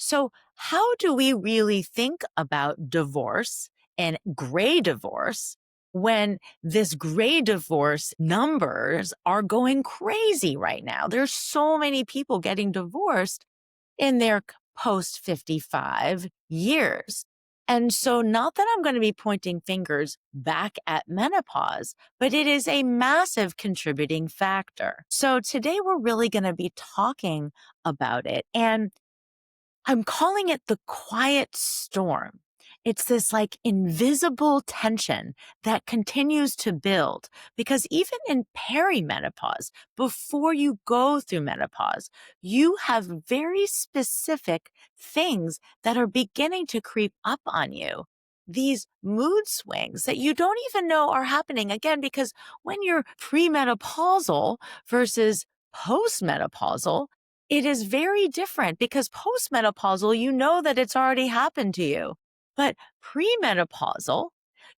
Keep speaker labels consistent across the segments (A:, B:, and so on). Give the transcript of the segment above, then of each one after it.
A: So, how do we really think about divorce and gray divorce when this gray divorce numbers are going crazy right now? There's so many people getting divorced in their post 55 years. And so, not that I'm going to be pointing fingers back at menopause, but it is a massive contributing factor. So, today we're really going to be talking about it. And I'm calling it the quiet storm. It's this like invisible tension that continues to build because even in perimenopause, before you go through menopause, you have very specific things that are beginning to creep up on you. These mood swings that you don't even know are happening again, because when you're premenopausal versus postmenopausal, it is very different because postmenopausal, you know that it's already happened to you. But premenopausal,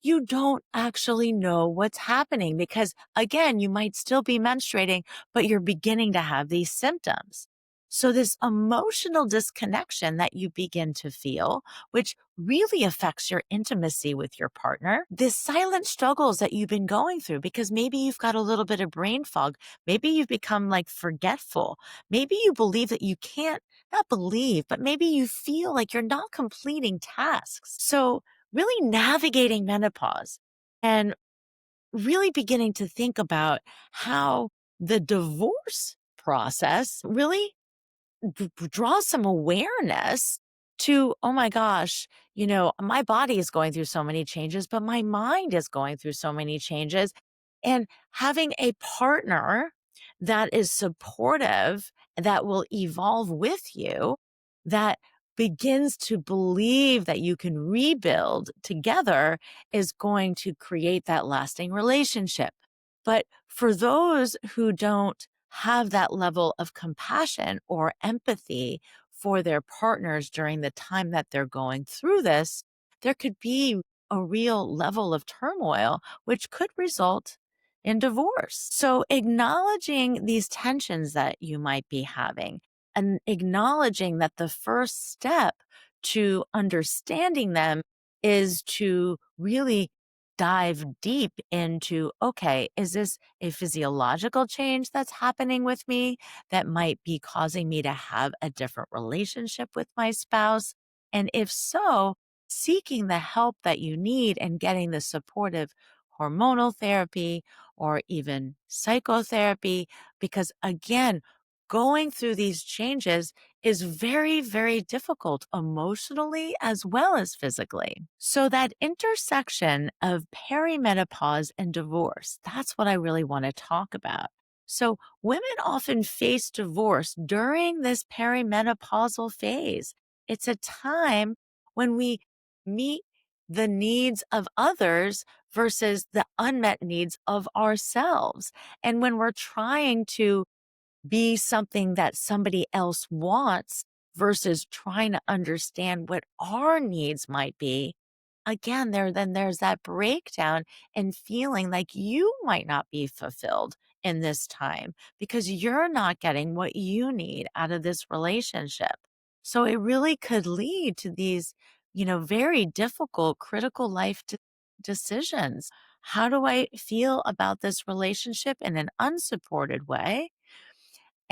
A: you don't actually know what's happening because, again, you might still be menstruating, but you're beginning to have these symptoms. So, this emotional disconnection that you begin to feel, which really affects your intimacy with your partner, this silent struggles that you've been going through because maybe you've got a little bit of brain fog. Maybe you've become like forgetful. Maybe you believe that you can't, not believe, but maybe you feel like you're not completing tasks. So, really navigating menopause and really beginning to think about how the divorce process really draw some awareness to, oh my gosh, my body is going through so many changes, but my mind is going through so many changes. And having a partner that is supportive, that will evolve with you, that begins to believe that you can rebuild together is going to create that lasting relationship. But for those who don't have that level of compassion or empathy for their partners during the time that they're going through this, there could be a real level of turmoil, which could result in divorce. So, acknowledging these tensions that you might be having and acknowledging that the first step to understanding them is to really dive deep into, okay, is this a physiological change that's happening with me that might be causing me to have a different relationship with my spouse? And if so, seeking the help that you need and getting the supportive hormonal therapy or even psychotherapy, because again, going through these changes is very, very difficult emotionally as well as physically. So, that intersection of perimenopause and divorce, that's what I really want to talk about. So, women often face divorce during this perimenopausal phase. It's a time when we meet the needs of others versus the unmet needs of ourselves. And when we're trying to be something that somebody else wants versus trying to understand what our needs might be. Again, there's that breakdown and feeling like you might not be fulfilled in this time because you're not getting what you need out of this relationship. So it really could lead to these, very difficult, critical life decisions. How do I feel about this relationship in an unsupported way?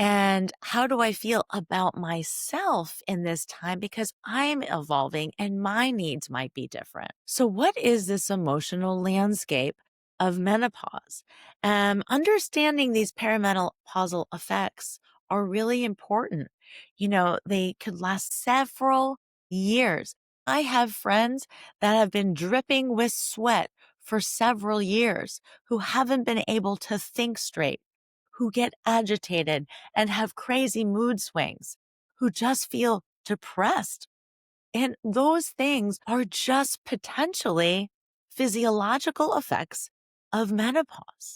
A: And how do I feel about myself in this time? Because I'm evolving and my needs might be different. So, what is this emotional landscape of menopause? Understanding these perimenopausal effects are really important. They could last several years. I have friends that have been dripping with sweat for several years who haven't been able to think straight, who get agitated and have crazy mood swings, who just feel depressed. And those things are just potentially physiological effects of menopause.